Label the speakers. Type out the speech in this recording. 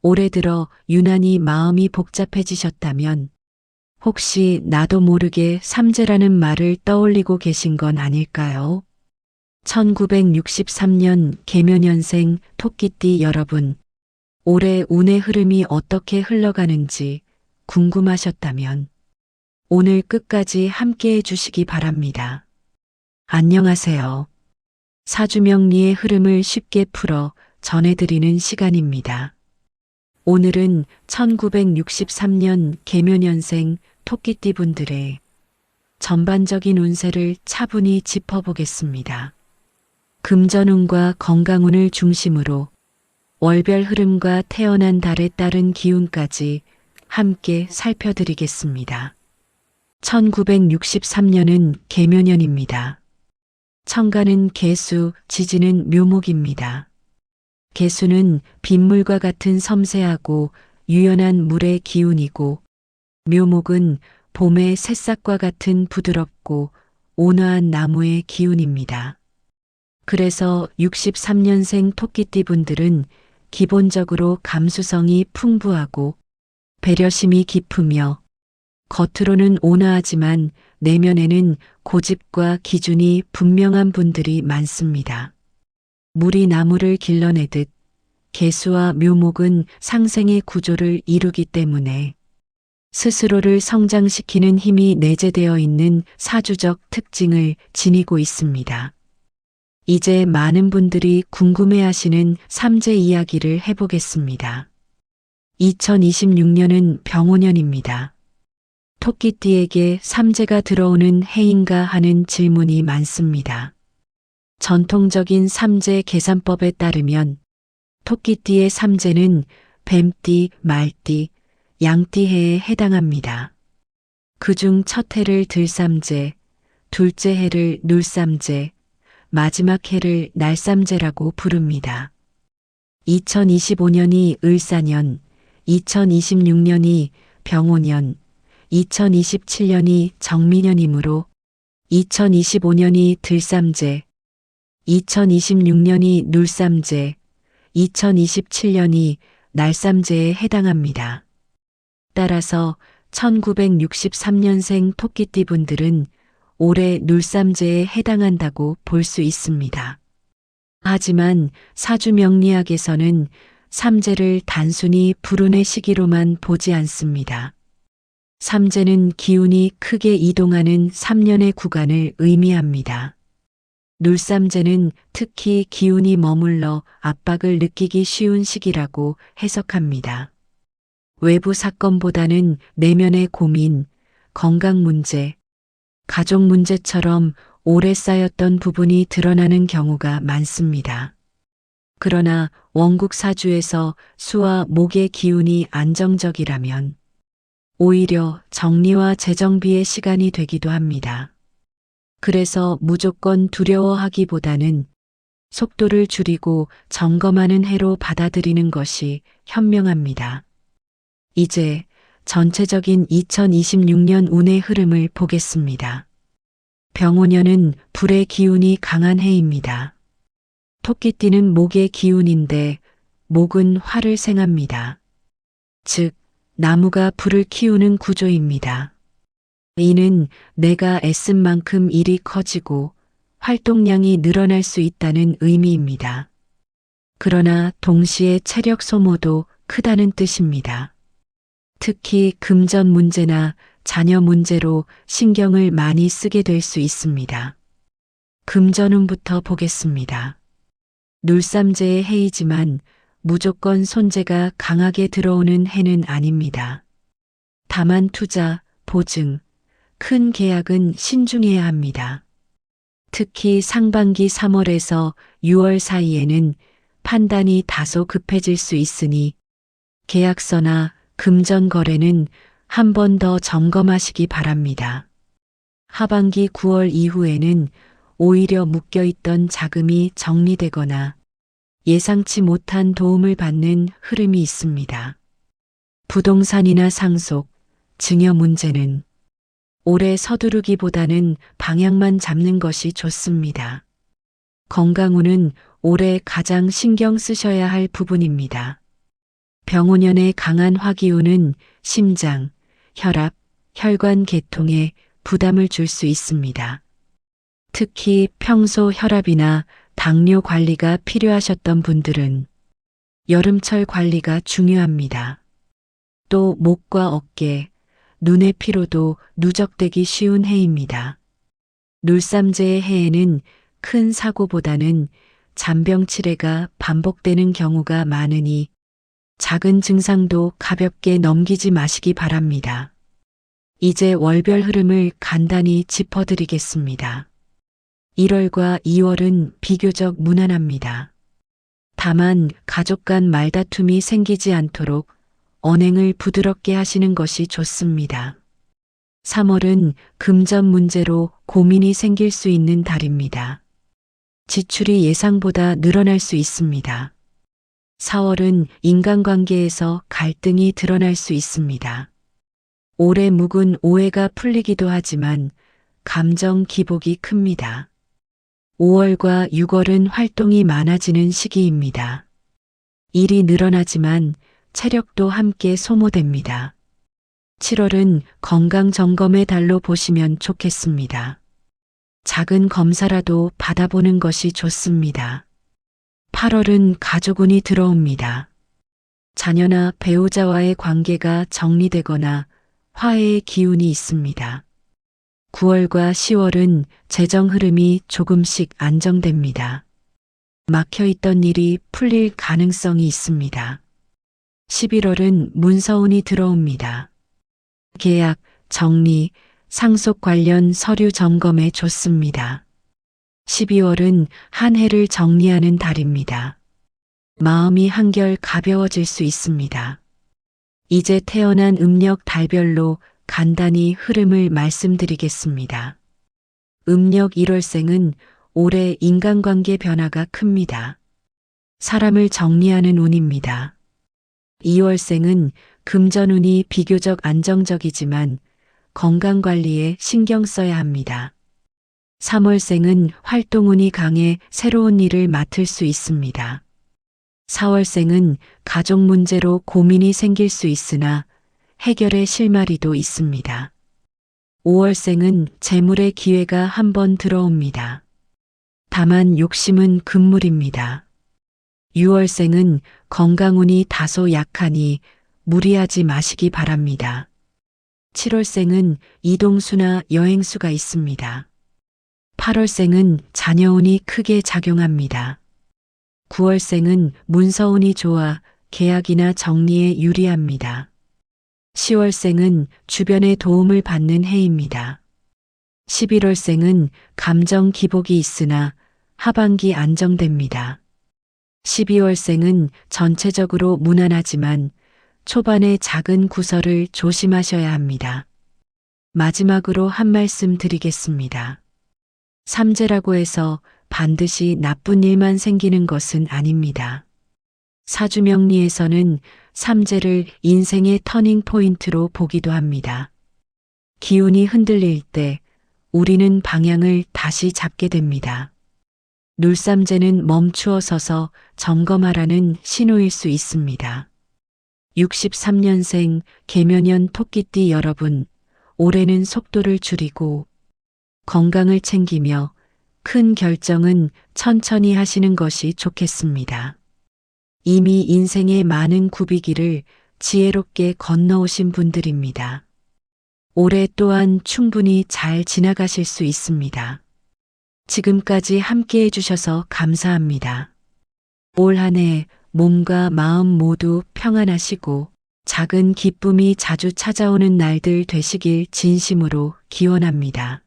Speaker 1: 올해 들어 유난히 마음이 복잡해지셨다면 혹시 나도 모르게 삼재라는 말을 떠올리고 계신 건 아닐까요? 1963년 계묘년생 토끼띠 여러분, 올해 운의 흐름이 어떻게 흘러가는지 궁금하셨다면 오늘 끝까지 함께 해주시기 바랍니다. 안녕하세요. 사주명리의 흐름을 쉽게 풀어 전해드리는 시간입니다. 오늘은 1963년 계묘년생 토끼띠 분들의 전반적인 운세를 차분히 짚어보겠습니다. 금전운과 건강운을 중심으로 월별 흐름과 태어난 달에 따른 기운까지 함께 살펴드리겠습니다. 1963년은 계묘년입니다. 천간은 계수, 지지는 묘목입니다. 계수는 빗물과 같은 섬세하고 유연한 물의 기운이고 묘목은 봄의 새싹과 같은 부드럽고 온화한 나무의 기운입니다. 그래서 63년생 토끼띠 분들은 기본적으로 감수성이 풍부하고 배려심이 깊으며 겉으로는 온화하지만 내면에는 고집과 기준이 분명한 분들이 많습니다. 물이 나무를 길러내듯 계수와 묘목은 상생의 구조를 이루기 때문에 스스로를 성장시키는 힘이 내재되어 있는 사주적 특징을 지니고 있습니다. 이제 많은 분들이 궁금해하시는 삼재 이야기를 해보겠습니다. 2026년은 병오년입니다. 토끼띠에게 삼재가 들어오는 해인가 하는 질문이 많습니다. 전통적인 삼재 계산법에 따르면 토끼띠의 삼재는 뱀띠, 말띠, 양띠해에 해당합니다. 그중 첫 해를 들삼재, 둘째 해를 눌삼재, 마지막 해를 날삼재라고 부릅니다. 2025년이 을사년, 2026년이 병오년, 2027년이 정미년이므로 2025년이 들삼재, 2026년이 눌삼재, 2027년이 날삼재에 해당합니다. 따라서 1963년생 토끼띠 분들은 올해 눌삼재에 해당한다고 볼 수 있습니다. 하지만 사주명리학에서는 삼재를 단순히 불운의 시기로만 보지 않습니다. 삼재는 기운이 크게 이동하는 3년의 구간을 의미합니다. 눌삼재는 특히 기운이 머물러 압박을 느끼기 쉬운 시기라고 해석합니다. 외부 사건보다는 내면의 고민, 건강 문제, 가족 문제처럼 오래 쌓였던 부분이 드러나는 경우가 많습니다. 그러나 원국 사주에서 수와 목의 기운이 안정적이라면 오히려 정리와 재정비의 시간이 되기도 합니다. 그래서 무조건 두려워하기보다는 속도를 줄이고 점검하는 해로 받아들이는 것이 현명합니다. 이제 전체적인 2026년 운의 흐름을 보겠습니다. 병오년은 불의 기운이 강한 해입니다. 토끼띠는 목의 기운인데 목은 화를 생합니다. 즉, 나무가 불을 키우는 구조입니다. 이는 내가 애쓴 만큼 일이 커지고 활동량이 늘어날 수 있다는 의미입니다. 그러나 동시에 체력 소모도 크다는 뜻입니다. 특히 금전 문제나 자녀 문제로 신경을 많이 쓰게 될 수 있습니다. 금전운부터 보겠습니다. 눌삼재의 해이지만 무조건 손재가 강하게 들어오는 해는 아닙니다. 다만 투자, 보증, 큰 계약은 신중해야 합니다. 특히 상반기 3월에서 6월 사이에는 판단이 다소 급해질 수 있으니 계약서나 금전 거래는 한 번 더 점검하시기 바랍니다. 하반기 9월 이후에는 오히려 묶여있던 자금이 정리되거나 예상치 못한 도움을 받는 흐름이 있습니다. 부동산이나 상속, 증여 문제는 오래 서두르기보다는 방향만 잡는 것이 좋습니다. 건강운은 올해 가장 신경 쓰셔야 할 부분입니다. 병오년의 강한 화기운은 심장, 혈압, 혈관 계통에 부담을 줄 수 있습니다. 특히 평소 혈압이나 당뇨 관리가 필요하셨던 분들은 여름철 관리가 중요합니다. 또 목과 어깨, 눈의 피로도 누적되기 쉬운 해입니다. 놀삼제의 해에는 큰 사고보다는 잔병 치레가 반복되는 경우가 많으니 작은 증상도 가볍게 넘기지 마시기 바랍니다. 이제 월별 흐름을 간단히 짚어드리겠습니다. 1월과 2월은 비교적 무난합니다. 다만 가족 간 말다툼이 생기지 않도록 언행을 부드럽게 하시는 것이 좋습니다. 3월은 금전 문제로 고민이 생길 수 있는 달입니다. 지출이 예상보다 늘어날 수 있습니다. 4월은 인간관계에서 갈등이 드러날 수 있습니다. 오래 묵은 오해가 풀리기도 하지만 감정 기복이 큽니다. 5월과 6월은 활동이 많아지는 시기입니다. 일이 늘어나지만 체력도 함께 소모됩니다. 7월은 건강 점검의 달로 보시면 좋겠습니다. 작은 검사라도 받아보는 것이 좋습니다. 8월은 가족운이 들어옵니다. 자녀나 배우자와의 관계가 정리되거나 화해의 기운이 있습니다. 9월과 10월은 재정 흐름이 조금씩 안정됩니다. 막혀있던 일이 풀릴 가능성이 있습니다. 11월은 문서운이 들어옵니다. 계약, 정리, 상속 관련 서류 점검에 좋습니다. 12월은 한 해를 정리하는 달입니다. 마음이 한결 가벼워질 수 있습니다. 이제 태어난 음력 달별로 간단히 흐름을 말씀드리겠습니다. 음력 1월생은 올해 인간관계 변화가 큽니다. 사람을 정리하는 운입니다. 2월생은 금전운이 비교적 안정적이지만 건강관리에 신경 써야 합니다. 3월생은 활동운이 강해 새로운 일을 맡을 수 있습니다. 4월생은 가족 문제로 고민이 생길 수 있으나 해결의 실마리도 있습니다. 5월생은 재물의 기회가 한번 들어옵니다. 다만 욕심은 금물입니다. 6월생은 건강운이 다소 약하니 무리하지 마시기 바랍니다. 7월생은 이동수나 여행수가 있습니다. 8월생은 자녀운이 크게 작용합니다. 9월생은 문서운이 좋아 계약이나 정리에 유리합니다. 10월생은 주변의 도움을 받는 해입니다. 11월생은 감정 기복이 있으나 하반기 안정됩니다. 12월생은 전체적으로 무난하지만 초반에 작은 구설을 조심하셔야 합니다. 마지막으로 한 말씀 드리겠습니다. 삼재라고 해서 반드시 나쁜 일만 생기는 것은 아닙니다. 사주명리에서는 삼재를 인생의 터닝 포인트로 보기도 합니다. 기운이 흔들릴 때 우리는 방향을 다시 잡게 됩니다. 놀삼재는 멈추어 서서 점검하라는 신호일 수 있습니다. 63년생 개묘년 토끼띠 여러분, 올해는 속도를 줄이고 건강을 챙기며 큰 결정은 천천히 하시는 것이 좋겠습니다. 이미 인생의 많은 굽이기를 지혜롭게 건너오신 분들입니다. 올해 또한 충분히 잘 지나가실 수 있습니다. 지금까지 함께 해주셔서 감사합니다. 올 한 해 몸과 마음 모두 평안하시고 작은 기쁨이 자주 찾아오는 날들 되시길 진심으로 기원합니다.